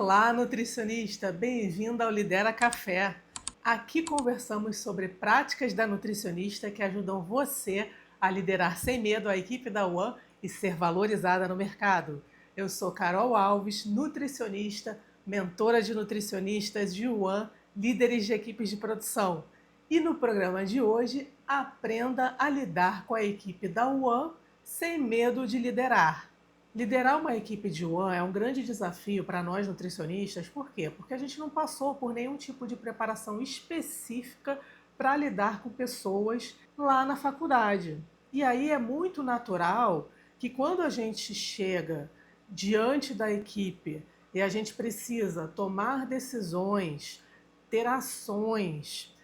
Olá, nutricionista! Bem-vindo ao Lidera Café. Aqui conversamos sobre práticas da nutricionista que ajudam você a liderar sem medo a equipe da UAN e ser valorizada no mercado. Eu sou Carol Alves, nutricionista, mentora de nutricionistas de UAN, líderes de equipes de produção. E no programa de hoje, aprenda a lidar com a equipe da UAN sem medo de liderar. Liderar uma equipe de UAN é um grande desafio para nós nutricionistas, por quê? Porque a gente não passou por nenhum tipo de preparação específica para lidar com pessoas lá na faculdade. E aí é muito natural que quando a gente chega diante da equipe e a gente precisa tomar decisões, ter ações,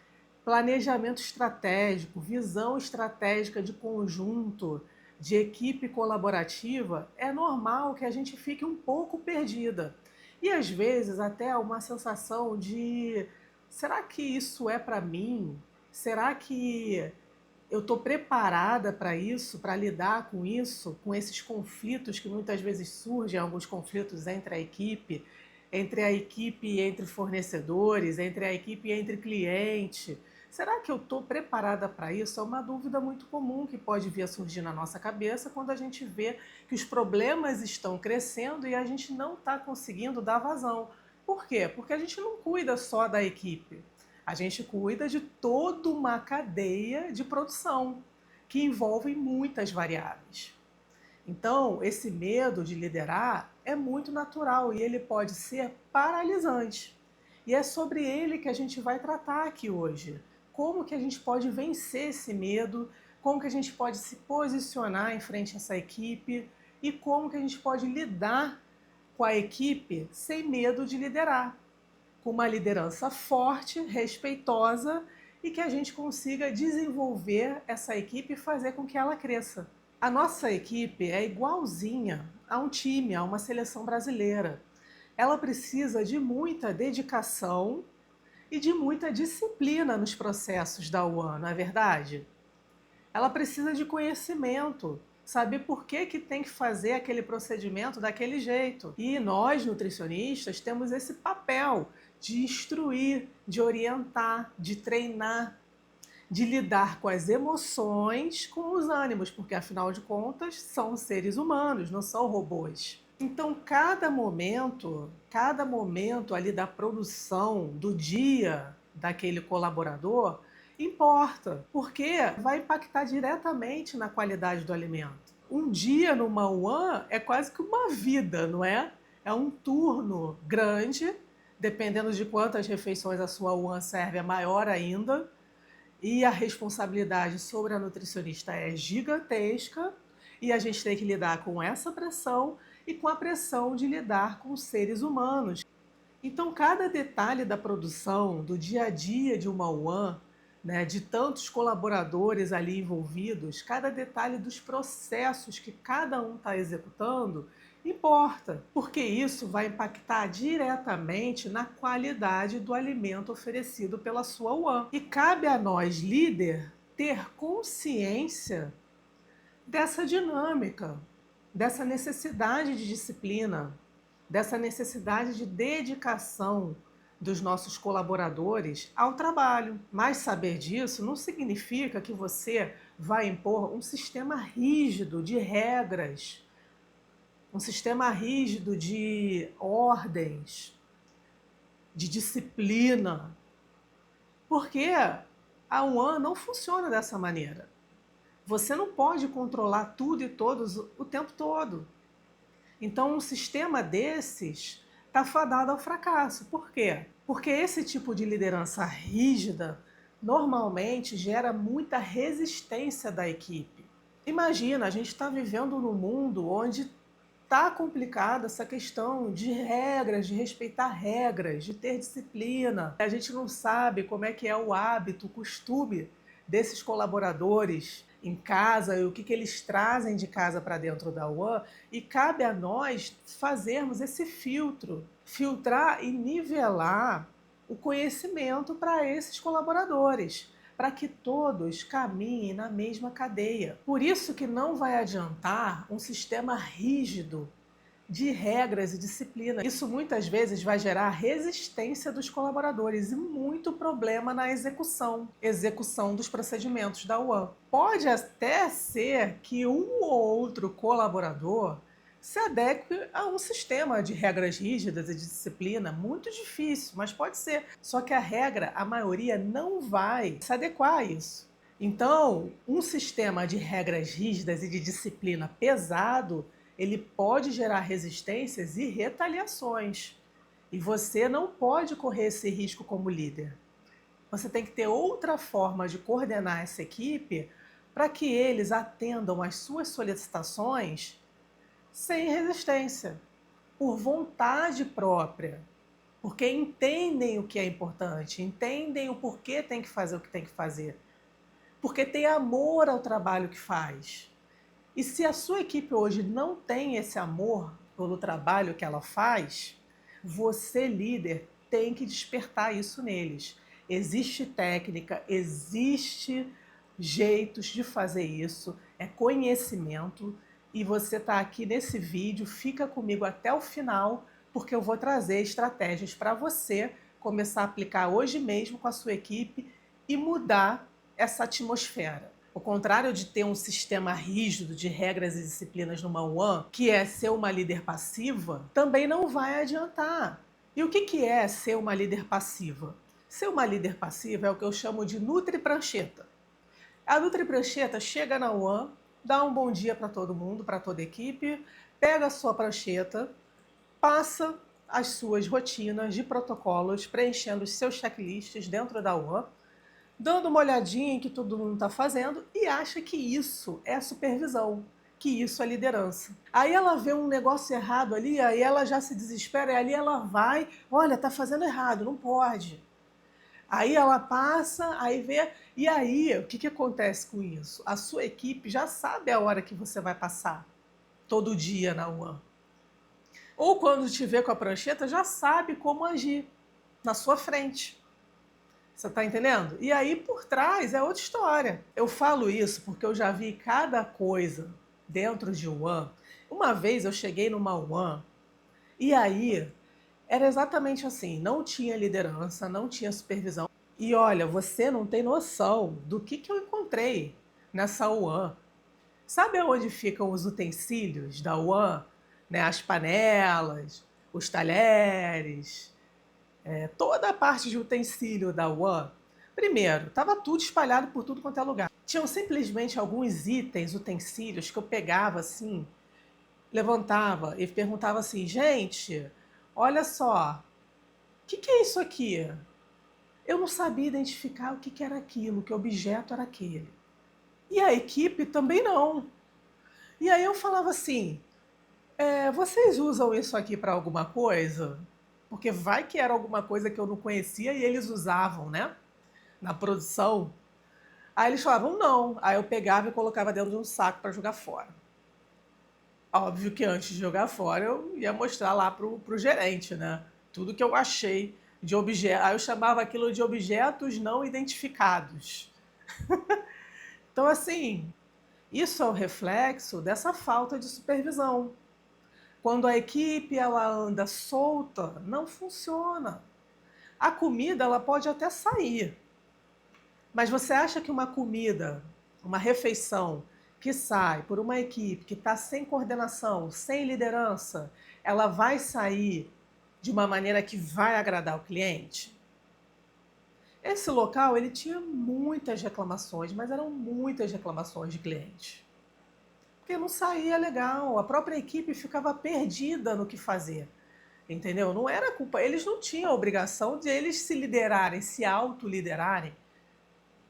planejamento estratégico, visão estratégica de conjunto, de equipe colaborativa, é normal que a gente fique um pouco perdida. E às vezes até uma sensação de: será que isso é para mim? Será que eu estou preparada para isso, para lidar com isso, com esses conflitos que muitas vezes surgem, alguns conflitos entre a equipe e entre fornecedores, entre a equipe e entre cliente. Será que eu estou preparada para isso? É uma dúvida muito comum que pode vir a surgir na nossa cabeça quando a gente vê que os problemas estão crescendo e a gente não está conseguindo dar vazão. Por quê? Porque a gente não cuida só da equipe. A gente cuida de toda uma cadeia de produção que envolve muitas variáveis. Então, esse medo de liderar é muito natural e ele pode ser paralisante. E é sobre ele que a gente vai tratar aqui hoje. Como que a gente pode vencer esse medo, como que a gente pode se posicionar em frente a essa equipe e como que a gente pode lidar com a equipe sem medo de liderar, com uma liderança forte, respeitosa e que a gente consiga desenvolver essa equipe e fazer com que ela cresça. A nossa equipe é igualzinha a um time, a uma seleção brasileira. Ela precisa de muita dedicação e de muita disciplina nos processos da UAN, não é verdade? Ela precisa de conhecimento, saber por que que tem que fazer aquele procedimento daquele jeito. E nós, nutricionistas, temos esse papel de instruir, de orientar, de treinar, de lidar com as emoções, com os ânimos, porque afinal de contas são seres humanos, não são robôs. Então, cada momento ali da produção, do dia daquele colaborador, importa, porque vai impactar diretamente na qualidade do alimento. Um dia numa UAN é quase que uma vida, não é? É um turno grande, dependendo de quantas refeições a sua UAN serve, é maior ainda. E a responsabilidade sobre a nutricionista é gigantesca e a gente tem que lidar com essa pressão e com a pressão de lidar com seres humanos. Então, cada detalhe da produção, do dia a dia de uma UAN, né, de tantos colaboradores ali envolvidos, cada detalhe dos processos que cada um está executando, importa, porque isso vai impactar diretamente na qualidade do alimento oferecido pela sua UAN. E cabe a nós, líder, ter consciência dessa dinâmica, dessa necessidade de disciplina, dessa necessidade de dedicação dos nossos colaboradores ao trabalho. Mas saber disso não significa que você vai impor um sistema rígido de regras, um sistema rígido de ordens, de disciplina, porque a UAN não funciona dessa maneira. Você não pode controlar tudo e todos o tempo todo. Então, um sistema desses está fadado ao fracasso. Por quê? Porque esse tipo de liderança rígida normalmente gera muita resistência da equipe. Imagina, a gente está vivendo num mundo onde está complicada essa questão de regras, de respeitar regras, de ter disciplina. A gente não sabe como é que é o hábito, o costume desses colaboradores em casa e o que eles trazem de casa para dentro da UAN, e cabe a nós fazermos esse filtrar e nivelar o conhecimento para esses colaboradores, para que todos caminhem na mesma cadeia. Por isso que não vai adiantar um sistema rígido de regras e disciplina. Isso muitas vezes vai gerar resistência dos colaboradores e muito problema na execução dos procedimentos da UAN. Pode até ser que um ou outro colaborador se adeque a um sistema de regras rígidas e de disciplina, muito difícil, mas pode ser. Só que a regra, a maioria não vai se adequar a isso. Então, um sistema de regras rígidas e de disciplina pesado, ele pode gerar resistências e retaliações. E você não pode correr esse risco como líder. Você tem que ter outra forma de coordenar essa equipe para que eles atendam às suas solicitações sem resistência, por vontade própria, porque entendem o que é importante, entendem o porquê tem que fazer o que tem que fazer, porque tem amor ao trabalho que faz. E se a sua equipe hoje não tem esse amor pelo trabalho que ela faz, você, líder, tem que despertar isso neles. Existe técnica, existe jeitos de fazer isso, é conhecimento. E você está aqui nesse vídeo, fica comigo até o final, porque eu vou trazer estratégias para você começar a aplicar hoje mesmo com a sua equipe e mudar essa atmosfera. Ao contrário de ter um sistema rígido de regras e disciplinas numa UAN, que é ser uma líder passiva, também não vai adiantar. E o que é ser uma líder passiva? Ser uma líder passiva é o que eu chamo de nutri-prancheta. A nutri-prancheta chega na UAN, dá um bom dia para todo mundo, para toda a equipe, pega a sua prancheta, passa as suas rotinas de protocolos, preenchendo os seus checklists dentro da UAN, dando uma olhadinha em que todo mundo está fazendo e acha que isso é supervisão, que isso é liderança. Aí ela vê um negócio errado ali, aí ela já se desespera e ali ela vai, olha, está fazendo errado, não pode. Aí ela passa, aí vê, e aí o que acontece com isso? A sua equipe já sabe a hora que você vai passar, todo dia na UAN. Ou quando te vê com a prancheta, já sabe como agir na sua frente. Você está entendendo? E aí por trás é outra história. Eu falo isso porque eu já vi cada coisa dentro de UAN. Uma vez eu cheguei numa UAN e aí era exatamente assim, não tinha liderança, não tinha supervisão. E olha, você não tem noção do que eu encontrei nessa UAN. Sabe onde ficam os utensílios da UAN? Né? As panelas, os talheres, toda a parte de utensílio da UAN. Primeiro, estava tudo espalhado por tudo quanto é lugar. Tinham simplesmente alguns itens, utensílios, que eu pegava assim, levantava e perguntava assim, gente, olha só, o que é isso aqui? Eu não sabia identificar o que era aquilo, que objeto era aquele. E a equipe também não. E aí eu falava assim, vocês usam isso aqui para alguma coisa? Porque vai que era alguma coisa que eu não conhecia e eles usavam, né? Na produção. Aí eles falavam não. Aí eu pegava e colocava dentro de um saco para jogar fora. Óbvio que antes de jogar fora eu ia mostrar lá pro gerente, né? Tudo que eu achei de objetos. Aí eu chamava aquilo de objetos não identificados. Então, assim, isso é o reflexo dessa falta de supervisão. Quando a equipe ela anda solta, não funciona. A comida ela pode até sair, mas você acha que uma comida, uma refeição que sai por uma equipe que está sem coordenação, sem liderança, ela vai sair de uma maneira que vai agradar o cliente? Esse local ele tinha muitas reclamações, mas eram muitas reclamações de clientes. Porque não saía legal, a própria equipe ficava perdida no que fazer. Entendeu? Não era culpa, eles não tinham a obrigação de eles se liderarem, se autoliderarem.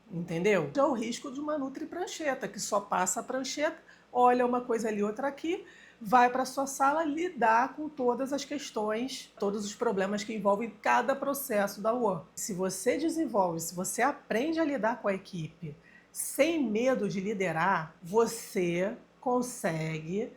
Entendeu? É o risco de uma nutri-prancheta, que só passa a prancheta, olha uma coisa ali, outra aqui, vai para a sua sala lidar com todas as questões, todos os problemas que envolvem cada processo da UAN. Se você desenvolve, se você aprende a lidar com a equipe sem medo de liderar, você consegue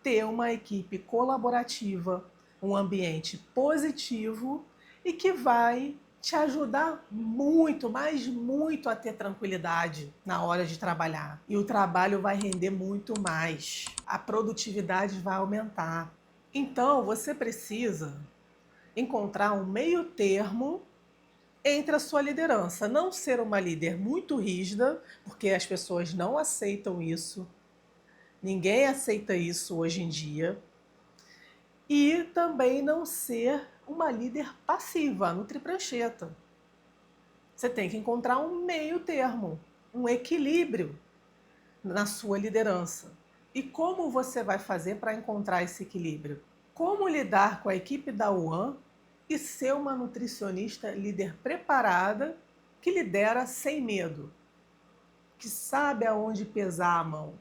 ter uma equipe colaborativa, um ambiente positivo e que vai te ajudar muito, mas muito a ter tranquilidade na hora de trabalhar. E o trabalho vai render muito mais. A produtividade vai aumentar. Então, você precisa encontrar um meio termo entre a sua liderança. Não ser uma líder muito rígida, porque as pessoas não aceitam isso. Ninguém aceita isso hoje em dia. E também não ser uma líder passiva, nutri-prancheta. Você tem que encontrar um meio termo, um equilíbrio na sua liderança. E como você vai fazer para encontrar esse equilíbrio? Como lidar com a equipe da UAN e ser uma nutricionista líder preparada que lidera sem medo, que sabe aonde pesar a mão,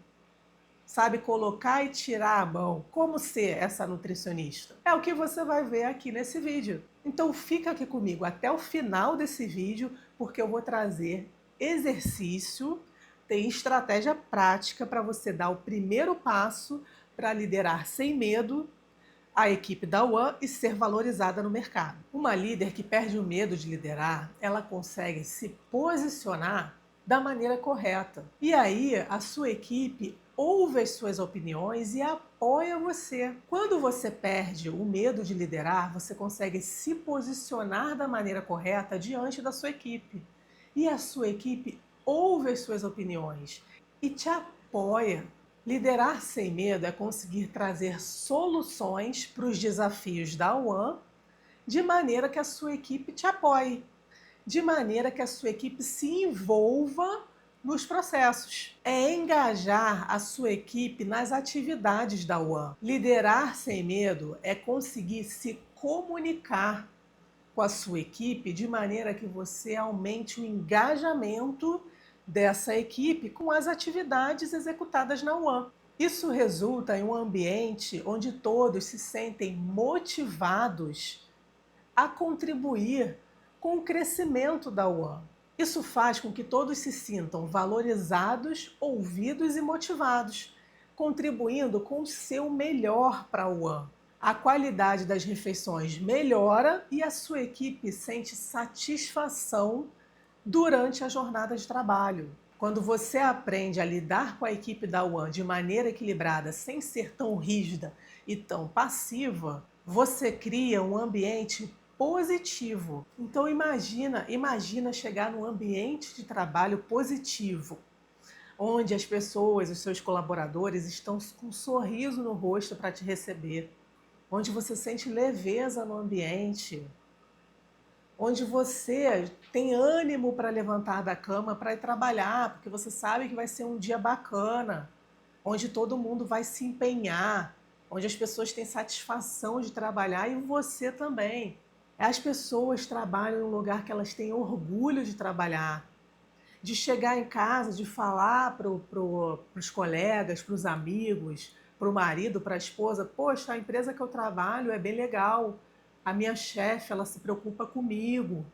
sabe colocar e tirar a mão. Como ser essa nutricionista? É o que você vai ver aqui nesse vídeo. Então fica aqui comigo até o final desse vídeo, porque eu vou trazer exercício, tem estratégia prática para você dar o primeiro passo para liderar sem medo a equipe da UAN e ser valorizada no mercado. Uma líder que perde o medo de liderar, ela consegue se posicionar da maneira correta. E aí a sua equipe ouve as suas opiniões e apoia você. Quando você perde o medo de liderar, você consegue se posicionar da maneira correta diante da sua equipe. E a sua equipe ouve as suas opiniões e te apoia. Liderar sem medo é conseguir trazer soluções para os desafios da UAN de maneira que a sua equipe te apoie, de maneira que a sua equipe se envolva nos processos. É engajar a sua equipe nas atividades da UAN. Liderar sem medo é conseguir se comunicar com a sua equipe de maneira que você aumente o engajamento dessa equipe com as atividades executadas na UAN. Isso resulta em um ambiente onde todos se sentem motivados a contribuir com o crescimento da UAN. Isso faz com que todos se sintam valorizados, ouvidos e motivados, contribuindo com o seu melhor para a UAN. A qualidade das refeições melhora e a sua equipe sente satisfação durante a jornada de trabalho. Quando você aprende a lidar com a equipe da UAN de maneira equilibrada, sem ser tão rígida e tão passiva, você cria um ambiente positivo. Então imagina chegar num ambiente de trabalho positivo, onde as pessoas, os seus colaboradores estão com um sorriso no rosto para te receber, onde você sente leveza no ambiente, onde você tem ânimo para levantar da cama para ir trabalhar, porque você sabe que vai ser um dia bacana, onde todo mundo vai se empenhar, onde as pessoas têm satisfação de trabalhar e você também. As pessoas trabalham em um lugar que elas têm orgulho de trabalhar, de chegar em casa, de falar para os colegas, para os amigos, para o marido, para a esposa: poxa, a empresa que eu trabalho é bem legal, a minha chefe, ela se preocupa comigo,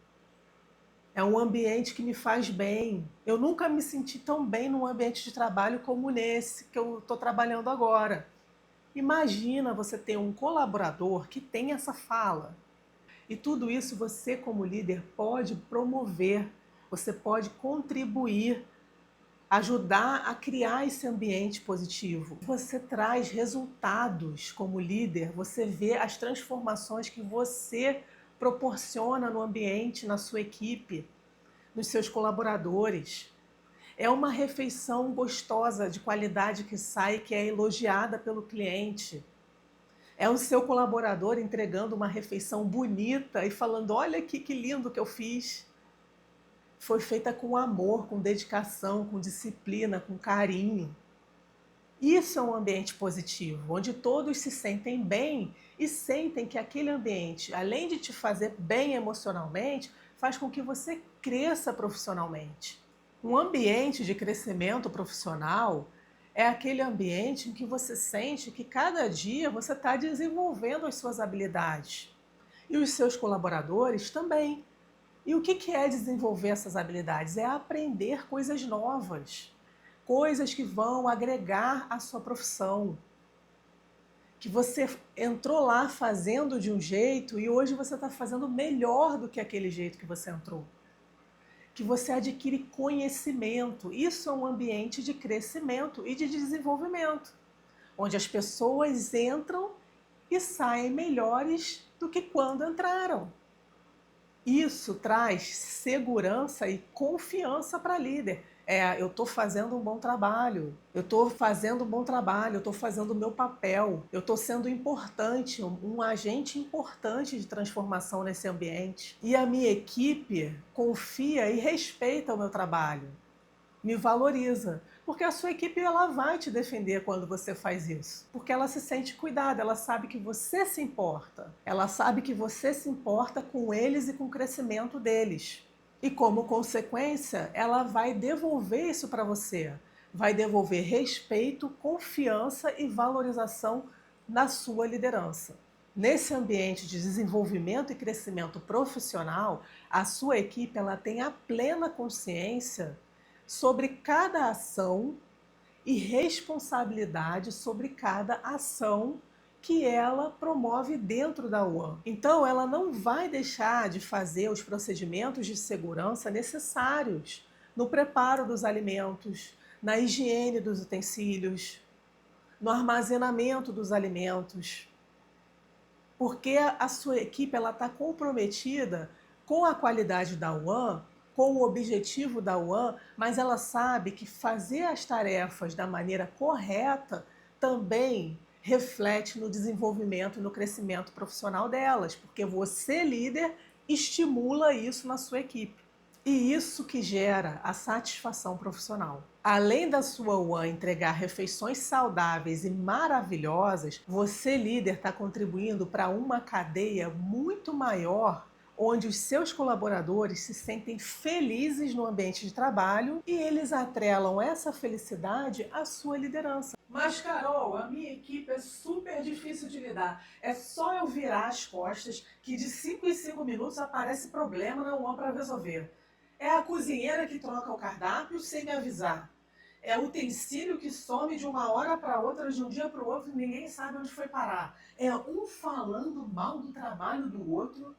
é um ambiente que me faz bem. Eu nunca me senti tão bem num ambiente de trabalho como nesse que eu estou trabalhando agora. Imagina você ter um colaborador que tem essa fala. E tudo isso você, como líder, pode promover, você pode contribuir, ajudar a criar esse ambiente positivo. Você traz resultados como líder, você vê as transformações que você proporciona no ambiente, na sua equipe, nos seus colaboradores. É uma refeição gostosa, de qualidade que sai, que é elogiada pelo cliente. É o seu colaborador entregando uma refeição bonita e falando: olha aqui que lindo que eu fiz. Foi feita com amor, com dedicação, com disciplina, com carinho. Isso é um ambiente positivo, onde todos se sentem bem e sentem que aquele ambiente, além de te fazer bem emocionalmente, faz com que você cresça profissionalmente. Um ambiente de crescimento profissional é aquele ambiente em que você sente que cada dia você está desenvolvendo as suas habilidades. E os seus colaboradores também. E o que é desenvolver essas habilidades? É aprender coisas novas, coisas que vão agregar à sua profissão. Que você entrou lá fazendo de um jeito e hoje você está fazendo melhor do que aquele jeito que você entrou. Que você adquire conhecimento. Isso é um ambiente de crescimento e de desenvolvimento, onde as pessoas entram e saem melhores do que quando entraram. Isso traz segurança e confiança para líder. Eu estou fazendo um bom trabalho, eu estou fazendo um bom trabalho, eu estou fazendo o meu papel, eu estou sendo importante, um agente importante de transformação nesse ambiente. E a minha equipe confia e respeita o meu trabalho, me valoriza, porque a sua equipe ela vai te defender quando você faz isso, porque ela se sente cuidada, ela sabe que você se importa, ela sabe que você se importa com eles e com o crescimento deles. E como consequência, ela vai devolver isso para você, vai devolver respeito, confiança e valorização na sua liderança. Nesse ambiente de desenvolvimento e crescimento profissional, a sua equipe ela tem a plena consciência sobre cada ação e responsabilidade sobre cada ação que ela promove dentro da UAN. Então, ela não vai deixar de fazer os procedimentos de segurança necessários no preparo dos alimentos, na higiene dos utensílios, no armazenamento dos alimentos, porque a sua equipe está comprometida com a qualidade da UAN, com o objetivo da UAN, mas ela sabe que fazer as tarefas da maneira correta também reflete no desenvolvimento e no crescimento profissional delas, porque você, líder, estimula isso na sua equipe. E isso que gera a satisfação profissional. Além da sua UAN entregar refeições saudáveis e maravilhosas, você, líder, está contribuindo para uma cadeia muito maior, onde os seus colaboradores se sentem felizes no ambiente de trabalho e eles atrelam essa felicidade à sua liderança. Mas, Carol, a minha equipe é super difícil de lidar. É só eu virar as costas que de 5 em 5 minutos aparece problema na UAN para resolver. É a cozinheira que troca o cardápio sem me avisar. É o utensílio que some de uma hora para outra, de um dia para o outro, e ninguém sabe onde foi parar. É um falando mal do trabalho do outro.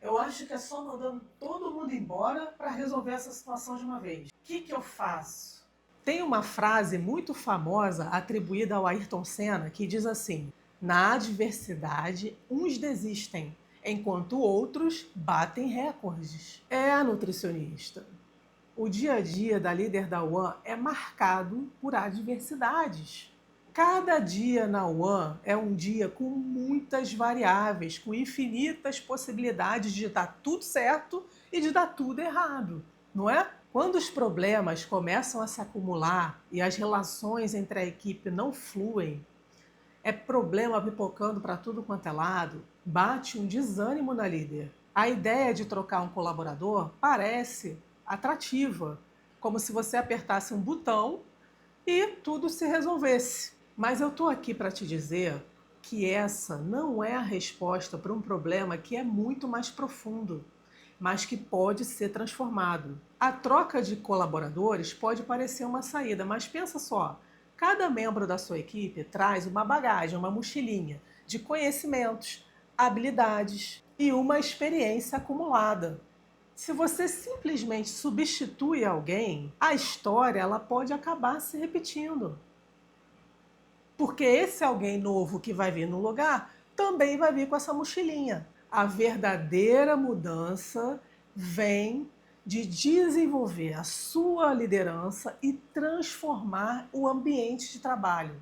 Eu acho que é só mandando todo mundo embora para resolver essa situação de uma vez. O que eu faço? Tem uma frase muito famosa atribuída ao Ayrton Senna que diz assim: na adversidade, uns desistem, enquanto outros batem recordes. Nutricionista, o dia a dia da líder da UAN é marcado por adversidades. Cada dia na UAN é um dia com muitas variáveis, com infinitas possibilidades de dar tudo certo e de dar tudo errado, não é? Quando os problemas começam a se acumular e as relações entre a equipe não fluem, é problema pipocando para tudo quanto é lado, bate um desânimo na líder. A ideia de trocar um colaborador parece atrativa, como se você apertasse um botão e tudo se resolvesse. Mas eu estou aqui para te dizer que essa não é a resposta para um problema que é muito mais profundo, mas que pode ser transformado. A troca de colaboradores pode parecer uma saída, mas pensa só, cada membro da sua equipe traz uma bagagem, uma mochilinha de conhecimentos, habilidades e uma experiência acumulada. Se você simplesmente substitui alguém, a história ela pode acabar se repetindo. Porque esse alguém novo que vai vir no lugar também vai vir com essa mochilinha. A verdadeira mudança vem de desenvolver a sua liderança e transformar o ambiente de trabalho.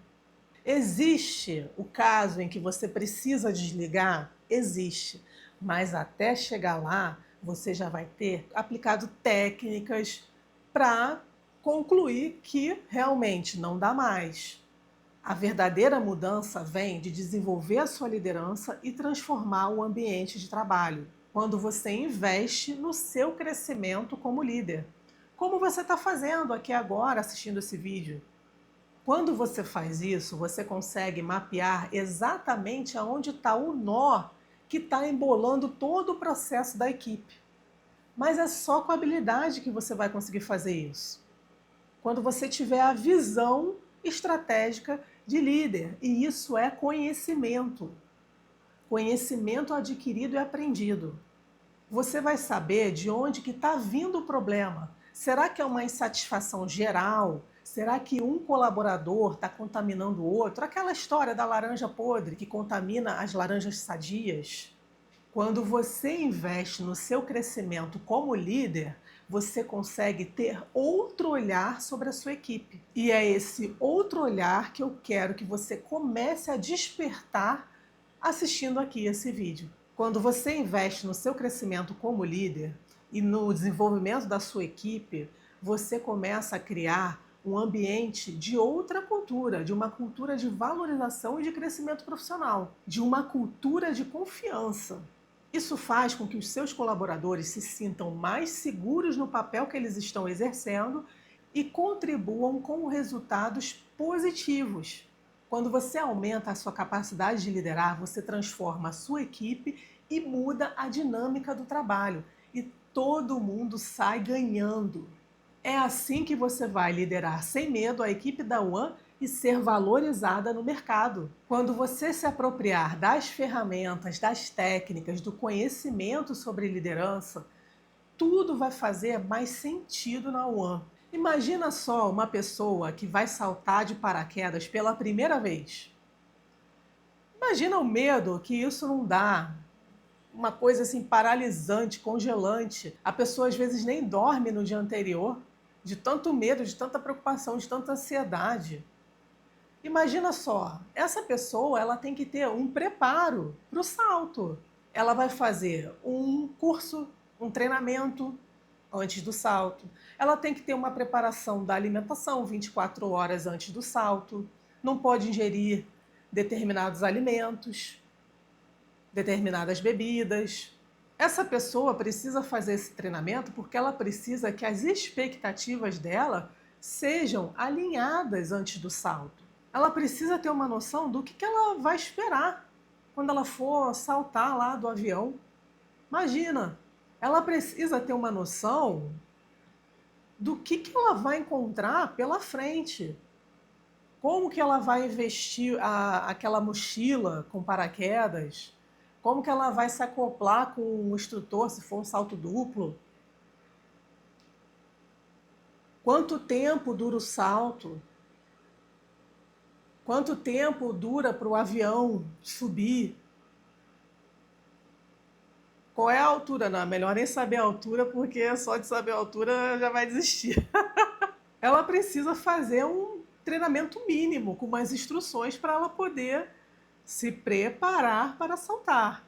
Existe o caso em que você precisa desligar? Existe. Mas até chegar lá, você já vai ter aplicado técnicas para concluir que realmente não dá mais. A verdadeira mudança vem de desenvolver a sua liderança e transformar o ambiente de trabalho, quando você investe no seu crescimento como líder. Como você está fazendo aqui agora assistindo esse vídeo. Quando você faz isso, você consegue mapear exatamente aonde está o nó que está embolando todo o processo da equipe. Mas é só com habilidade que você vai conseguir fazer isso. Quando você tiver a visão estratégica de líder, e isso é conhecimento. Conhecimento adquirido e aprendido. Você vai saber de onde que está vindo o problema. Será que é uma insatisfação geral? Será que um colaborador está contaminando o outro? Aquela história da laranja podre que contamina as laranjas sadias. Quando você investe no seu crescimento como líder, você consegue ter outro olhar sobre a sua equipe. E é esse outro olhar que eu quero que você comece a despertar assistindo aqui esse vídeo. Quando você investe no seu crescimento como líder e no desenvolvimento da sua equipe, você começa a criar um ambiente de outra cultura, de uma cultura de valorização e de crescimento profissional, de uma cultura de confiança. Isso faz com que os seus colaboradores se sintam mais seguros no papel que eles estão exercendo e contribuam com resultados positivos. Quando você aumenta a sua capacidade de liderar, você transforma a sua equipe e muda a dinâmica do trabalho. E todo mundo sai ganhando. É assim que você vai liderar sem medo a equipe da One e ser valorizada no mercado. Quando você se apropriar das ferramentas, das técnicas, do conhecimento sobre liderança, tudo vai fazer mais sentido na One. Imagina só uma pessoa que vai saltar de paraquedas pela primeira vez. Imagina o medo que isso não dá. Uma coisa assim paralisante, congelante. A pessoa às vezes nem dorme no dia anterior, de tanto medo, de tanta preocupação, de tanta ansiedade. Imagina só, essa pessoa ela tem que ter um preparo para o salto. Ela vai fazer um curso, um treinamento antes do salto. Ela tem que ter uma preparação da alimentação 24 horas antes do salto. Não pode ingerir determinados alimentos, determinadas bebidas. Essa pessoa precisa fazer esse treinamento porque ela precisa que as expectativas dela sejam alinhadas antes do salto. Ela precisa ter uma noção do que ela vai esperar quando ela for saltar lá do avião. Imagina, ela precisa ter uma noção do que ela vai encontrar pela frente. Como que ela vai vestir aquela mochila com paraquedas? Como que ela vai se acoplar com o instrutor se for um salto duplo? Quanto tempo dura o salto? Quanto tempo dura para o avião subir? Qual é a altura? Não, melhor nem saber a altura, porque só de saber a altura já vai desistir. Ela precisa fazer um treinamento mínimo, com umas instruções para ela poder se preparar para saltar.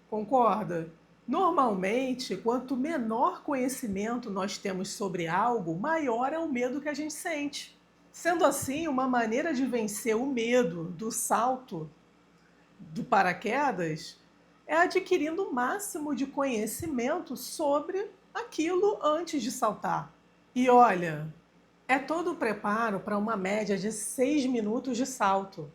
Concorda? Normalmente, quanto menor conhecimento nós temos sobre algo, maior é o medo que a gente sente. Sendo assim, uma maneira de vencer o medo do salto do paraquedas é adquirindo o máximo de conhecimento sobre aquilo antes de saltar. E olha, é todo o preparo para uma média de 6 minutos de salto.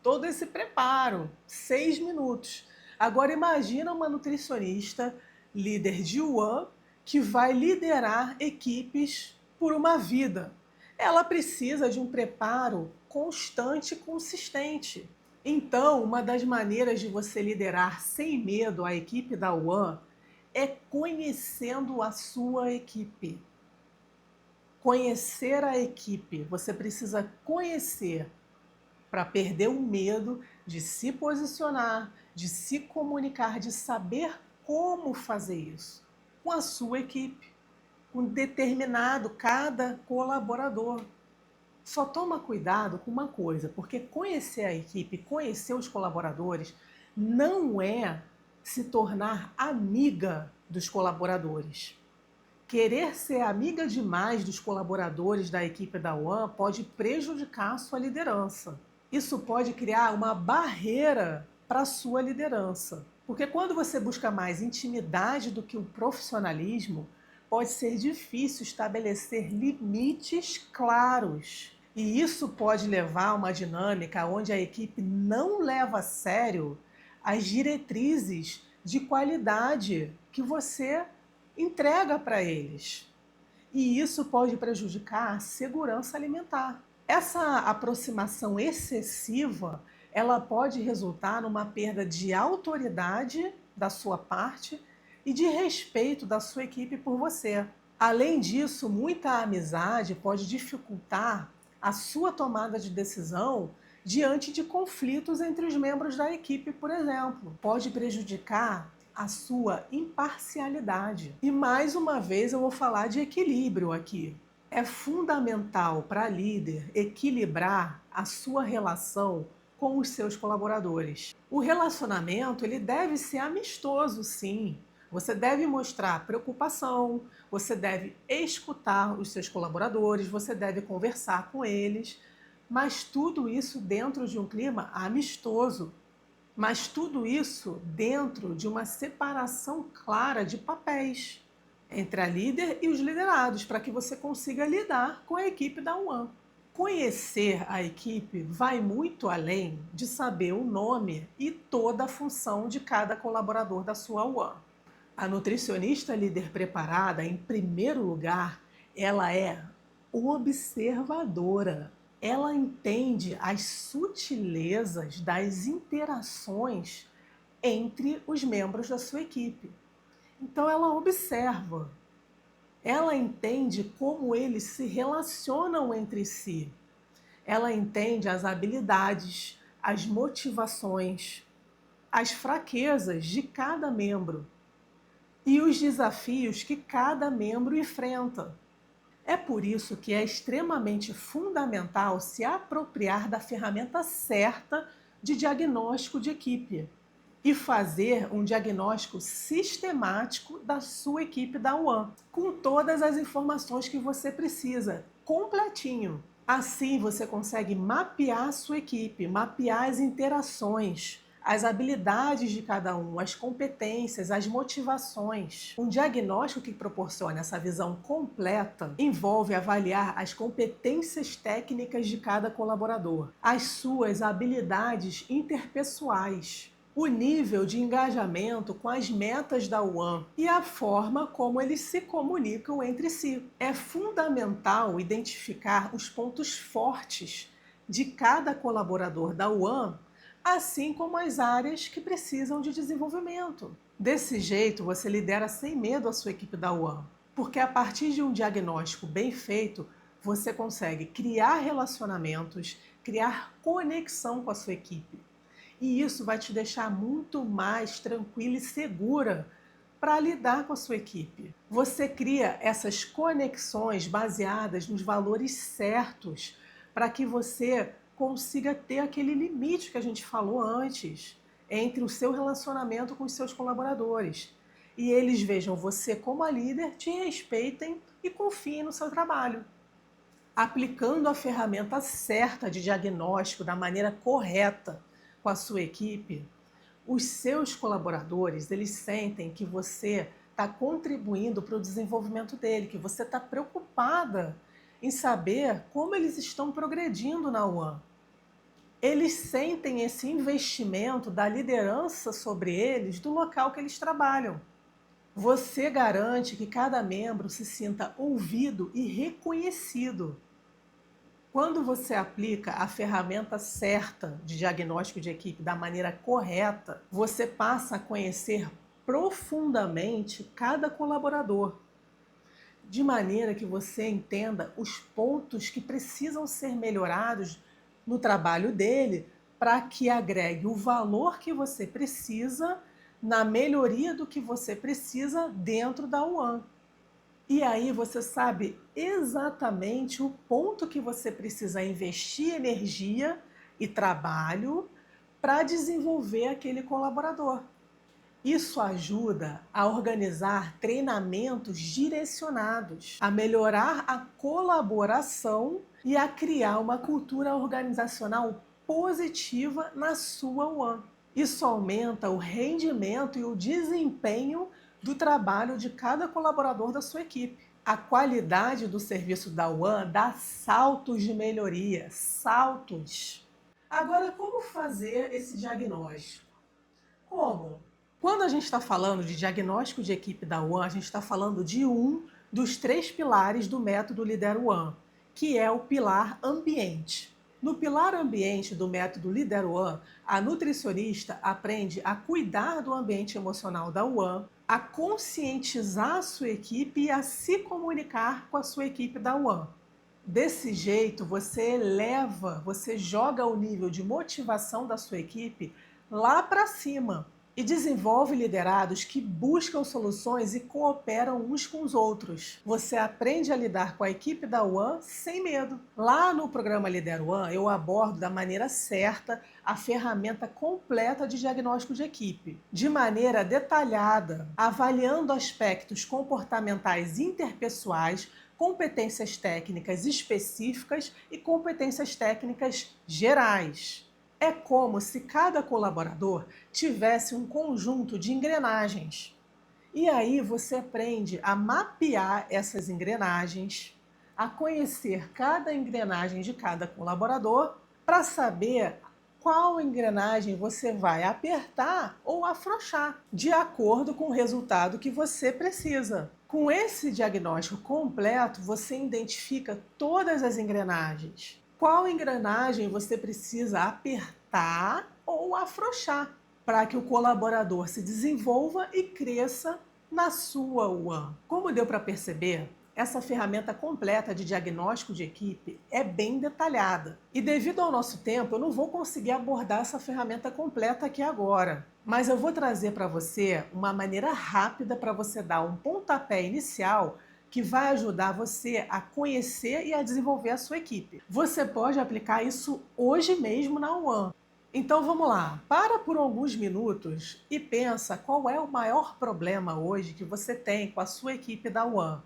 Todo esse preparo, 6 minutos. Agora imagina uma nutricionista, líder de One, que vai liderar equipes por uma vida. Ela precisa de um preparo constante e consistente. Então, uma das maneiras de você liderar sem medo a equipe da One é conhecendo a sua equipe. Conhecer a equipe. Você precisa conhecer para perder o medo de se posicionar, de se comunicar, de saber como fazer isso com a sua equipe, com determinado cada colaborador. Só toma cuidado com uma coisa, porque conhecer a equipe, conhecer os colaboradores, não é se tornar amiga dos colaboradores. Querer ser amiga demais dos colaboradores da equipe da One pode prejudicar a sua liderança. Isso pode criar uma barreira para a sua liderança. Porque quando você busca mais intimidade do que o profissionalismo, pode ser difícil estabelecer limites claros. E isso pode levar a uma dinâmica onde a equipe não leva a sério as diretrizes de qualidade que você entrega para eles. E isso pode prejudicar a segurança alimentar. Essa aproximação excessiva, ela pode resultar numa perda de autoridade da sua parte e de respeito da sua equipe por você. Além disso, muita amizade pode dificultar a sua tomada de decisão diante de conflitos entre os membros da equipe, por exemplo. Pode prejudicar a sua imparcialidade. E mais uma vez eu vou falar de equilíbrio aqui. É fundamental para a líder equilibrar a sua relação com os seus colaboradores. O relacionamento ele deve ser amistoso, sim. Você deve mostrar preocupação, você deve escutar os seus colaboradores, você deve conversar com eles, mas tudo isso dentro de um clima amistoso. Mas tudo isso dentro de uma separação clara de papéis entre a líder e os liderados, para que você consiga lidar com a equipe da UAN. Conhecer a equipe vai muito além de saber o nome e toda a função de cada colaborador da sua UAN. A nutricionista líder preparada, em primeiro lugar, ela é observadora. Ela entende as sutilezas das interações entre os membros da sua equipe. Então ela observa, ela entende como eles se relacionam entre si, ela entende as habilidades, as motivações, as fraquezas de cada membro e os desafios que cada membro enfrenta. É por isso que é extremamente fundamental se apropriar da ferramenta certa de diagnóstico de equipe e fazer um diagnóstico sistemático da sua equipe da UAN, com todas as informações que você precisa, completinho. Assim você consegue mapear a sua equipe, mapear as interações, as habilidades de cada um, as competências, as motivações. Um diagnóstico que proporciona essa visão completa envolve avaliar as competências técnicas de cada colaborador, as suas habilidades interpessoais, o nível de engajamento com as metas da UAN e a forma como eles se comunicam entre si. É fundamental identificar os pontos fortes de cada colaborador da UAN, assim como as áreas que precisam de desenvolvimento. Desse jeito, você lidera sem medo a sua equipe da UAN, porque a partir de um diagnóstico bem feito, você consegue criar relacionamentos, criar conexão com a sua equipe. E isso vai te deixar muito mais tranquila e segura para lidar com a sua equipe. Você cria essas conexões baseadas nos valores certos para que você consiga ter aquele limite que a gente falou antes entre o seu relacionamento com os seus colaboradores. E eles vejam você como a líder, te respeitem e confiem no seu trabalho. Aplicando a ferramenta certa de diagnóstico da maneira correta com a sua equipe, os seus colaboradores, eles sentem que você está contribuindo para o desenvolvimento dele, que você está preocupada em saber como eles estão progredindo na UAN. Eles sentem esse investimento da liderança sobre eles do local que eles trabalham. Você garante que cada membro se sinta ouvido e reconhecido. Quando você aplica a ferramenta certa de diagnóstico de equipe da maneira correta, você passa a conhecer profundamente cada colaborador, de maneira que você entenda os pontos que precisam ser melhorados no trabalho dele para que agregue o valor que você precisa na melhoria do que você precisa dentro da UAN. E aí você sabe exatamente o ponto que você precisa investir energia e trabalho para desenvolver aquele colaborador. Isso ajuda a organizar treinamentos direcionados, a melhorar a colaboração e a criar uma cultura organizacional positiva na sua UAN. Isso aumenta o rendimento e o desempenho do trabalho de cada colaborador da sua equipe. A qualidade do serviço da UAN dá saltos de melhoria, saltos. Agora, como fazer esse diagnóstico? Como? Quando a gente está falando de diagnóstico de equipe da UAN, a gente está falando de um dos 3 pilares do método Lidera UAN, que é o pilar ambiente. No pilar ambiente do método Líder One, a nutricionista aprende a cuidar do ambiente emocional da One, a conscientizar a sua equipe e a se comunicar com a sua equipe da One. Desse jeito, você joga o nível de motivação da sua equipe lá para cima e desenvolve liderados que buscam soluções e cooperam uns com os outros. Você aprende a lidar com a equipe da One sem medo. Lá no programa Líder One, eu abordo da maneira certa a ferramenta completa de diagnóstico de equipe, de maneira detalhada, avaliando aspectos comportamentais interpessoais, competências técnicas específicas e competências técnicas gerais. É como se cada colaborador tivesse um conjunto de engrenagens. E aí você aprende a mapear essas engrenagens, a conhecer cada engrenagem de cada colaborador para saber qual engrenagem você vai apertar ou afrouxar, de acordo com o resultado que você precisa. Com esse diagnóstico completo, você identifica todas as engrenagens. Qual engrenagem você precisa apertar ou afrouxar para que o colaborador se desenvolva e cresça na sua One? Como deu para perceber, essa ferramenta completa de diagnóstico de equipe é bem detalhada. E devido ao nosso tempo, eu não vou conseguir abordar essa ferramenta completa aqui agora. Mas eu vou trazer para você uma maneira rápida para você dar um pontapé inicial que vai ajudar você a conhecer e a desenvolver a sua equipe. Você pode aplicar isso hoje mesmo na One. Então vamos lá, para por alguns minutos e pensa qual é o maior problema hoje que você tem com a sua equipe da One.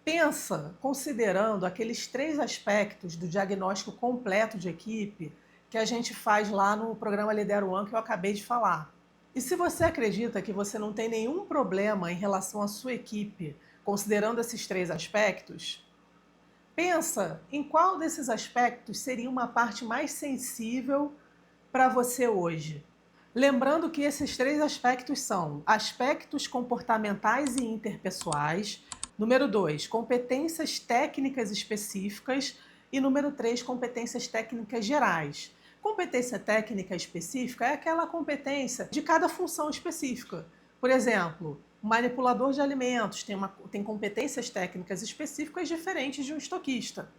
Pensa considerando aqueles 3 aspectos do diagnóstico completo de equipe que a gente faz lá no programa Líder One que eu acabei de falar. E se você acredita que você não tem nenhum problema em relação à sua equipe, considerando esses 3 aspectos, pensa em qual desses aspectos seria uma parte mais sensível para você hoje. Lembrando que esses 3 aspectos são aspectos comportamentais e interpessoais, número 2, competências técnicas específicas e número 3, competências técnicas gerais. Competência técnica específica é aquela competência de cada função específica. Por exemplo, o manipulador de alimentos tem competências técnicas específicas diferentes de um estoquista.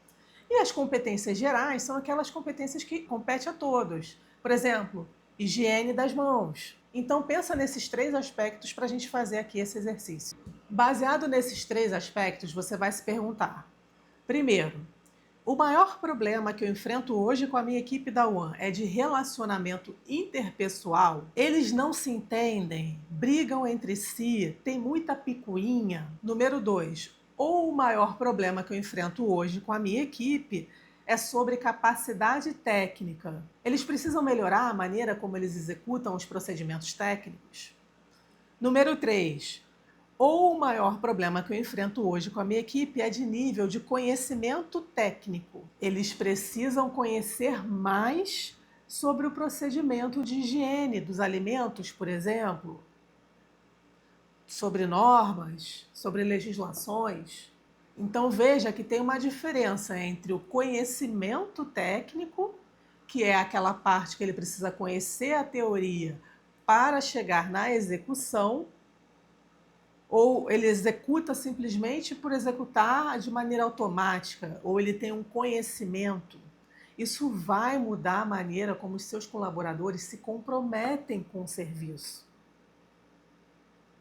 E as competências gerais são aquelas competências que competem a todos. Por exemplo, higiene das mãos. Então pensa nesses 3 aspectos para a gente fazer aqui esse exercício. Baseado nesses 3 aspectos, você vai se perguntar. Primeiro, o maior problema que eu enfrento hoje com a minha equipe da One é de relacionamento interpessoal. Eles não se entendem, brigam entre si, tem muita picuinha. Número 2, ou o maior problema que eu enfrento hoje com a minha equipe é sobre capacidade técnica. Eles precisam melhorar a maneira como eles executam os procedimentos técnicos. Número 3, ou o maior problema que eu enfrento hoje com a minha equipe é de nível de conhecimento técnico. Eles precisam conhecer mais sobre o procedimento de higiene dos alimentos, por exemplo, sobre normas, sobre legislações. Então veja que tem uma diferença entre o conhecimento técnico, que é aquela parte que ele precisa conhecer a teoria para chegar na execução, ou ele executa simplesmente por executar de maneira automática, ou ele tem um conhecimento. Isso vai mudar a maneira como os seus colaboradores se comprometem com o serviço.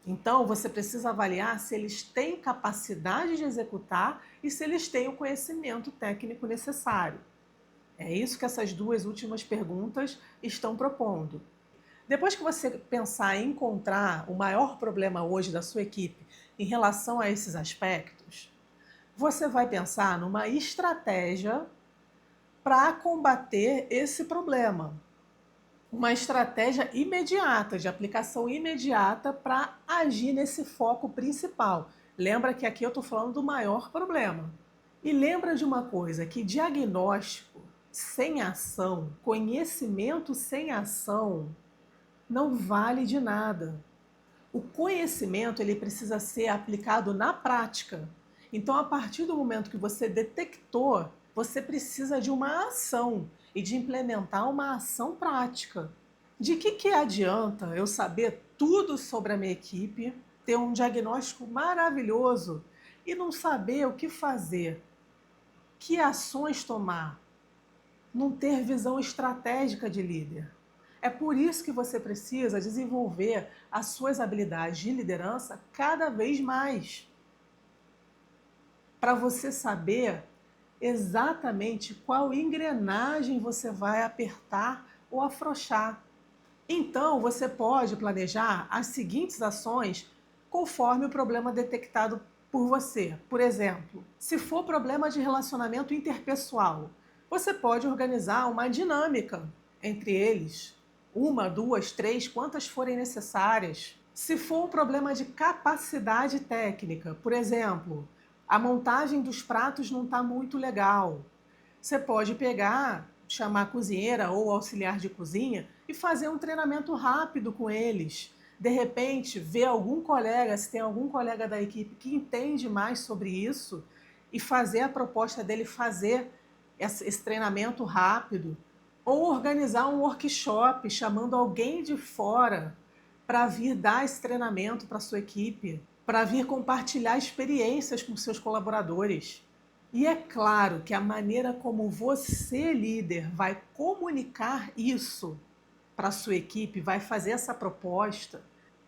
Então, você precisa avaliar se eles têm capacidade de executar e se eles têm o conhecimento técnico necessário. É isso que essas 2 últimas perguntas estão propondo. Depois que você pensar em encontrar o maior problema hoje da sua equipe em relação a esses aspectos, você vai pensar numa estratégia para combater esse problema. Uma estratégia imediata, de aplicação imediata para agir nesse foco principal. Lembra que aqui eu estou falando do maior problema. E lembra de uma coisa, que diagnóstico sem ação, conhecimento sem ação, não vale de nada. O conhecimento ele precisa ser aplicado na prática. Então, a partir do momento que você detectou você precisa de uma ação e de implementar uma ação prática. De que adianta eu saber tudo sobre a minha equipe, ter um diagnóstico maravilhoso e não saber o que fazer, que ações tomar, não ter visão estratégica de líder? É por isso que você precisa desenvolver as suas habilidades de liderança cada vez mais, para você saber exatamente qual engrenagem você vai apertar ou afrouxar. Então, você pode planejar as seguintes ações conforme o problema detectado por você. Por exemplo, se for problema de relacionamento interpessoal, você pode organizar uma dinâmica entre eles, uma, duas, três, quantas forem necessárias. Se for um problema de capacidade técnica, por exemplo, a montagem dos pratos não está muito legal, você pode pegar, chamar a cozinheira ou auxiliar de cozinha e fazer um treinamento rápido com eles. De repente, ver algum colega, se tem algum colega da equipe que entende mais sobre isso, e fazer a proposta dele fazer esse treinamento rápido. Ou organizar um workshop chamando alguém de fora para vir dar esse treinamento para a sua equipe, para vir compartilhar experiências com seus colaboradores. E é claro que a maneira como você, líder, vai comunicar isso para a sua equipe, vai fazer essa proposta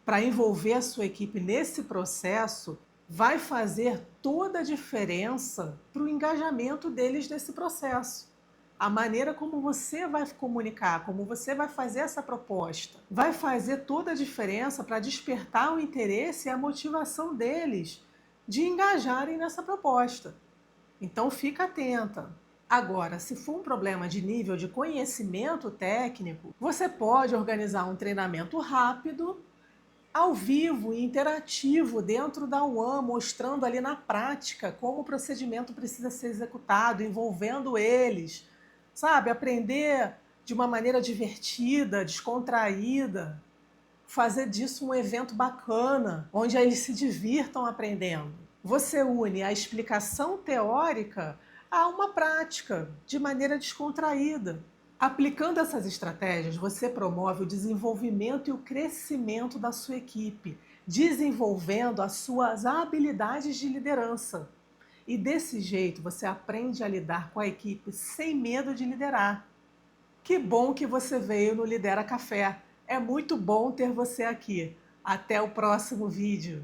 para envolver a sua equipe nesse processo, vai fazer toda a diferença para o engajamento deles nesse processo. A maneira como você vai comunicar, como você vai fazer essa proposta, vai fazer toda a diferença para despertar o interesse e a motivação deles de engajarem nessa proposta. Então fica atenta. Agora, se for um problema de nível de conhecimento técnico, você pode organizar um treinamento rápido, ao vivo e interativo dentro da UAM, mostrando ali na prática como o procedimento precisa ser executado, envolvendo eles, sabe? Aprender de uma maneira divertida, descontraída, fazer disso um evento bacana, onde eles se divirtam aprendendo. Você une a explicação teórica a uma prática, de maneira descontraída. Aplicando essas estratégias, você promove o desenvolvimento e o crescimento da sua equipe, desenvolvendo as suas habilidades de liderança. E desse jeito você aprende a lidar com a equipe sem medo de liderar. Que bom que você veio no Lidera Café. É muito bom ter você aqui. Até o próximo vídeo.